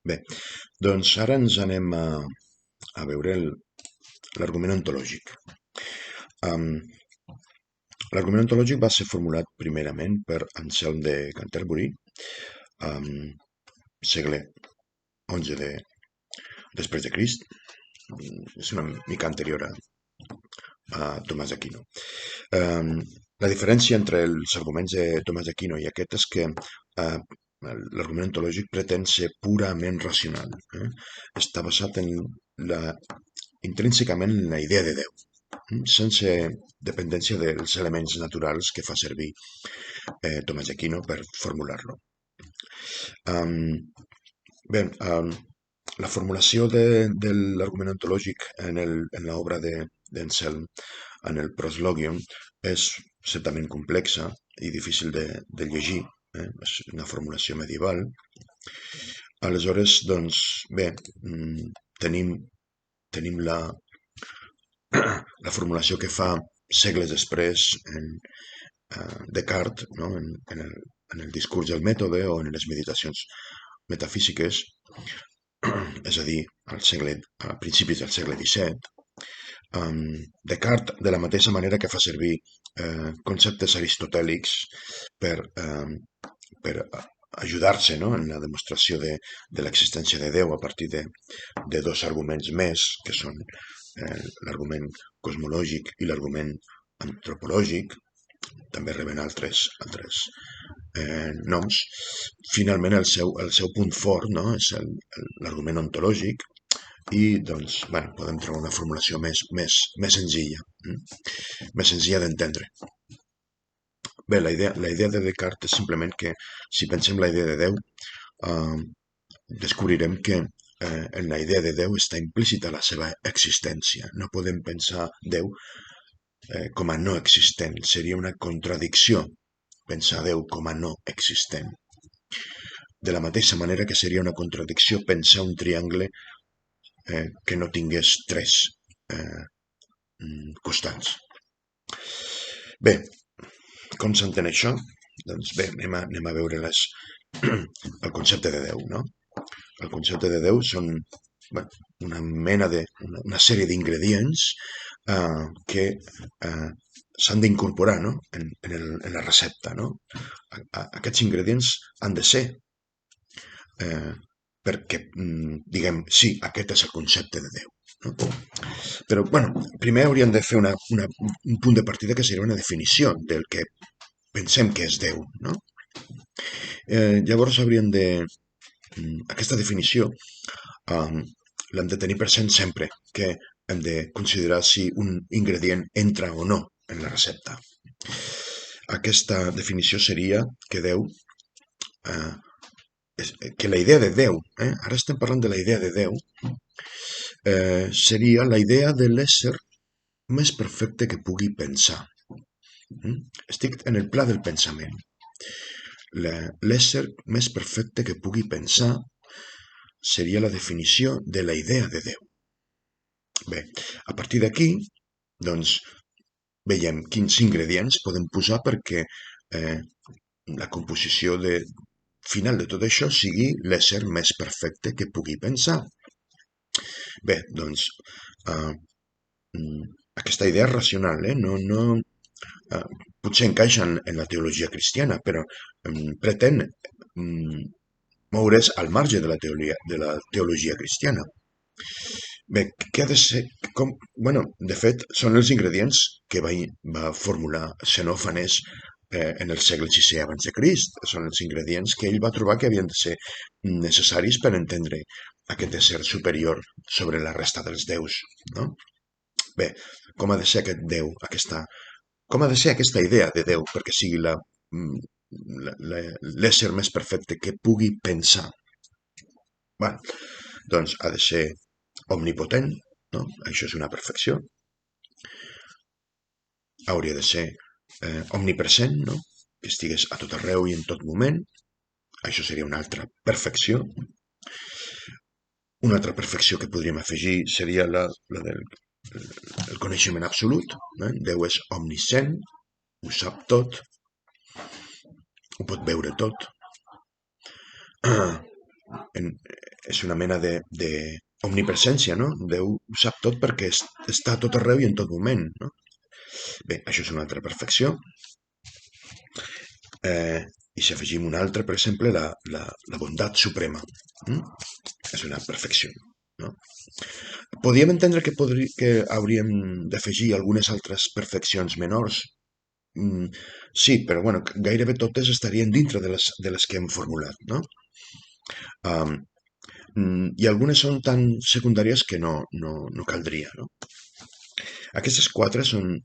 Bé, doncs ara ens anem a veure l'argument ontològic. Um, L'argument ontològic va ser formulat primerament per Anselm de Canterbury, um, segle XI després de Crist. És una mica anterior a Tomàs d'Aquino. Um, la diferència entre els arguments de Tomàs d'Aquino i aquest és que l'argument ontològic pretén ser purament racional. Està basat intrínsecament en la idea de Déu, sense dependència dels elements naturals que fa servir Tomàs d'Aquino per formular-lo. Bé, la formulació de l'argument ontològic en l'obra d'Anselm, en el Proslogion, és certament complexa i difícil de llegir. És una formulació medieval. Aleshores, doncs, bé, tenim la formulació que fa segles després Descartes, no? en el discurs del mètode o en les meditacions metafísiques, és a dir, a principis del segle XVII. Descartes, de la mateixa manera que fa servir conceptes aristotèlics per ajudar-se, no? en la demostració de l'existència de Déu a partir de dos arguments més, que són l'argument cosmològic i l'argument antropològic. També reben altres noms. Finalment, el seu punt fort, no? És l'argument ontològic, i doncs, bueno, podem trobar una formulació més senzilla, més senzilla d'entendre. Bé, la idea de Descartes és simplement que, si pensem la idea de Déu, descobrirem que en la idea de Déu està implícita la seva existència. No podem pensar Déu com a no existent. Seria una contradicció pensar Déu com a no existent. De la mateixa manera que seria una contradicció pensar un triangle que no tingués tres costats. Bé, com s'entén això? Doncs bé, anem a veure el concepte de Déu, no? El concepte de Déu són una sèrie d'ingredients que s'han d'incorporar, no? en la recepta. No? Aquests ingredients han de ser perquè diguem, sí, aquest és el concepte de Déu. No? Però, bueno, primer hauríem de fer un punt de partida que seria una definició del que pensem que és Déu. No? Llavors hauríem de... Aquesta definició l'hem de tenir present sempre, que hem de considerar si un ingredient entra o no en la recepta. Aquesta definició seria que Déu... que la idea de Déu, ara estem parlant de la idea de Déu, seria la idea de l'ésser més perfecte que pugui pensar. Estic en el pla del pensament. L'ésser més perfecte que pugui pensar seria la definició de la idea de Déu. Bé, a partir d'aquí, doncs, veiem quins ingredients podem posar perquè la composició final de tot això sigui l'ésser més perfecte que pugui pensar. Bé, doncs, aquesta idea és racional, potser encaixa en la teologia cristiana, però pretén moure's al marge de la teologia cristiana. Bé, què ha de ser... de fet, són els ingredients que va formular Xenòfanes en el segle VI abans de Crist. Són els ingredients que ell va trobar que havien de ser necessaris per entendre aquest ésser superior sobre la resta dels déus. No? Bé, com ha de ser aquest Déu, com ha de ser aquesta idea de Déu perquè sigui l'ésser més perfecte que pugui pensar? Bé, doncs ha de ser omnipotent, no? Això és una perfecció. Hauria de ser omnipresent, no? Que estigués a tot arreu i en tot moment. Això seria una altra perfecció. Una altra perfecció que podríem afegir seria la del coneixement absolut. Déu és omniscient, ho sap tot, ho pot veure tot. és una mena d'omnipresència, no? Déu ho sap tot perquè està a tot arreu i en tot moment, no? Bé, això és una altra perfecció. I si afegim una altra, per exemple, la bondat suprema. És una perfecció, no? Podríem entendre que hauríem d'afegir algunes altres perfeccions menors. Sí, però bueno, gairebé totes estarien dintre de les que hem formulat, no? I algunes són tan secundàries que no caldria, no? Aquestes quatre són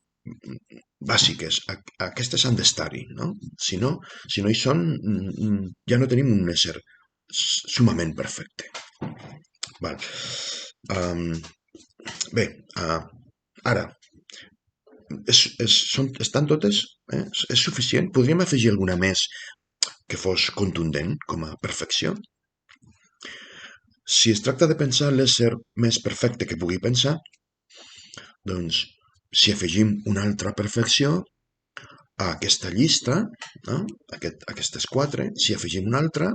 bàsiques. Aquestes han d'estar-hi, no? Si no hi són, ja no tenim un ésser sumament perfecte. Val. Bé, ara, estan totes? És suficient? Podríem afegir alguna més que fos contundent com a perfecció? Si es tracta de pensar l'ésser més perfecte que pugui pensar, doncs, si afegim una altra perfecció a aquesta llista, no? Aquestes quatre, si afegim una altra,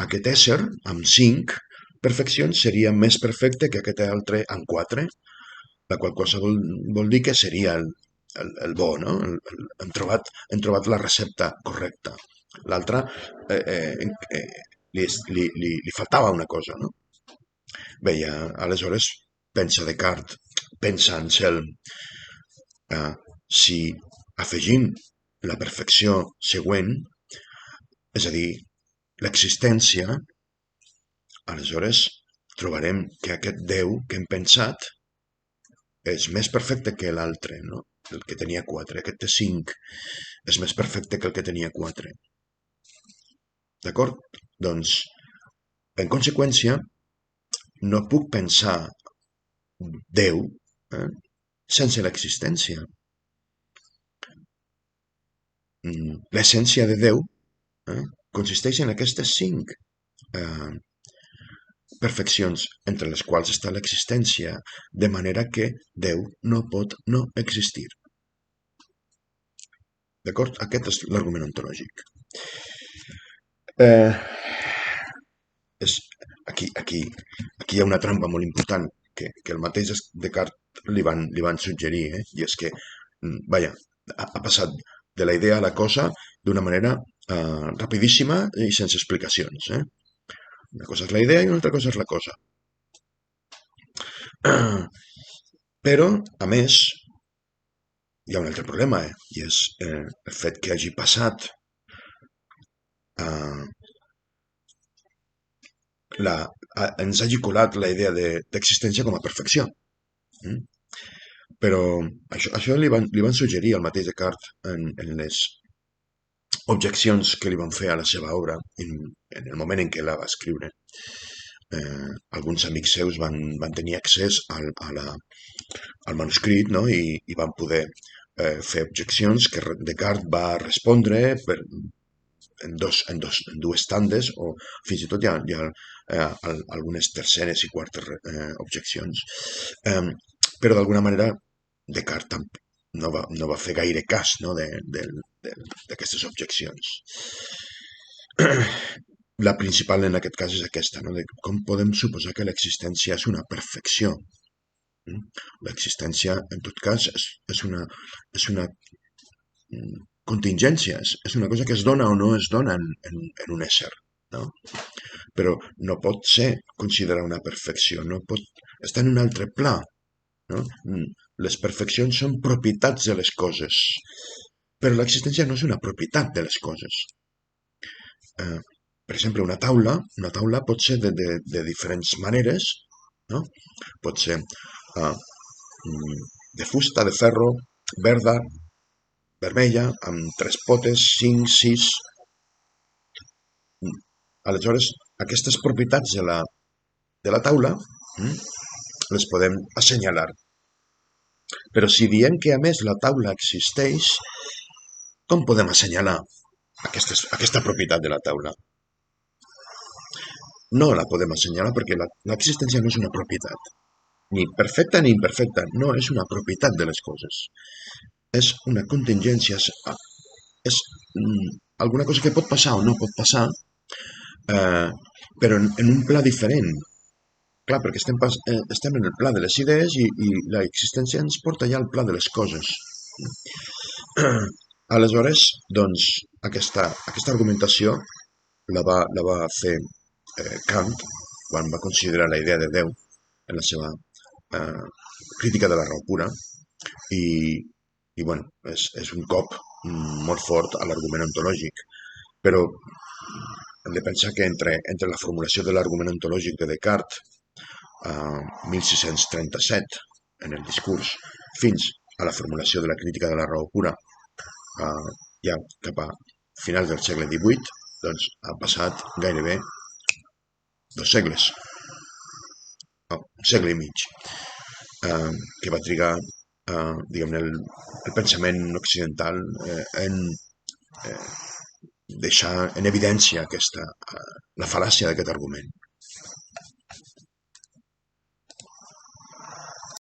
aquest ésser amb 5 perfeccions seria més perfecte que aquest altre amb 4, la qual cosa vol dir que seria el bo, no? Hem trobat la recepta correcta. L'altre li faltava una cosa, no? Bé, ja, aleshores pensa Descartes, pensa Anselm, si afegim la perfecció següent, és a dir, l'existència, aleshores trobarem que aquest Déu que hem pensat és més perfecte que l'altre, no? El que tenia 4. Aquest té 5. És més perfecte que el que tenia 4. D'acord? Doncs, en conseqüència, no puc pensar Déu sense l'existència. L'essència de Déu consisteix en aquestes 5 perfeccions entre les quals està l'existència, de manera que Déu no pot no existir. D'acord? Aquest és l'argument ontològic. Aquí hi ha una trampa molt important que el mateix Descartes li van suggerir, i és que, vaja, ha passat de la idea a la cosa d'una manera rapidíssima i sense explicacions. Una cosa és la idea i una altra cosa és la cosa. Però, a més, hi ha un altre problema, i és el fet que hagi passat ens hagi colat la idea d'existència com a perfecció. Però això li van suggerir al mateix Descartes en les objeccions que li van fer a la seva obra en el moment en què la va escriure. Alguns amics seus van tenir accés al manuscrit, no? I van poder fer objeccions que Descartes va respondre en dues tandes, o fins i tot hi ha algunes terceres i quartes objeccions. Però d'alguna manera Descartes no va fer gaire cas, no, d'aquestes objeccions. La principal en aquest cas és aquesta, no? De com podem suposar que l'existència és una perfecció. L'existència, en tot cas, és una contingència, és una cosa que es dona o no es dona en un ésser, no? Però no pot ser considerar una perfecció, no pot estar en un altre pla, no? Les perfeccions són propietats de les coses, però l'existència no és una propietat de les coses. Per exemple, una taula pot ser de diferents maneres, no? Pot ser de fusta, de ferro, verda, vermella, amb 3 potes, 5, 6. Aleshores, aquestes propietats de la taula les podem assenyalar. Però si diem que a més la taula existeix, com podem assenyalar aquesta propietat de la taula? No la podem assenyalar perquè l'existència no és una propietat. Ni perfecta ni imperfecta. No és una propietat de les coses. És una contingència. És alguna cosa que pot passar o no pot passar però en un pla diferent. Clar, perquè estem en el pla de les idees i l'existència ens porta ja al pla de les coses. Aleshores, doncs, aquesta argumentació la va fer Kant quan va considerar la idea de Déu en la seva eh, crítica de la raó pura i, i bueno, és un cop molt fort a l'argument ontològic, però hem de pensar que entre la formulació de l'argument ontològic de Descartes a 1637 en el discurs fins a la formulació de la crítica de la raó pura ja cap a finals del segle XVIII, doncs ha passat gairebé 2 segles, un segle i mig, que va trigar, diguem-ne, el pensament occidental en eh, deixar en evidència la fal·làcia d'aquest argument.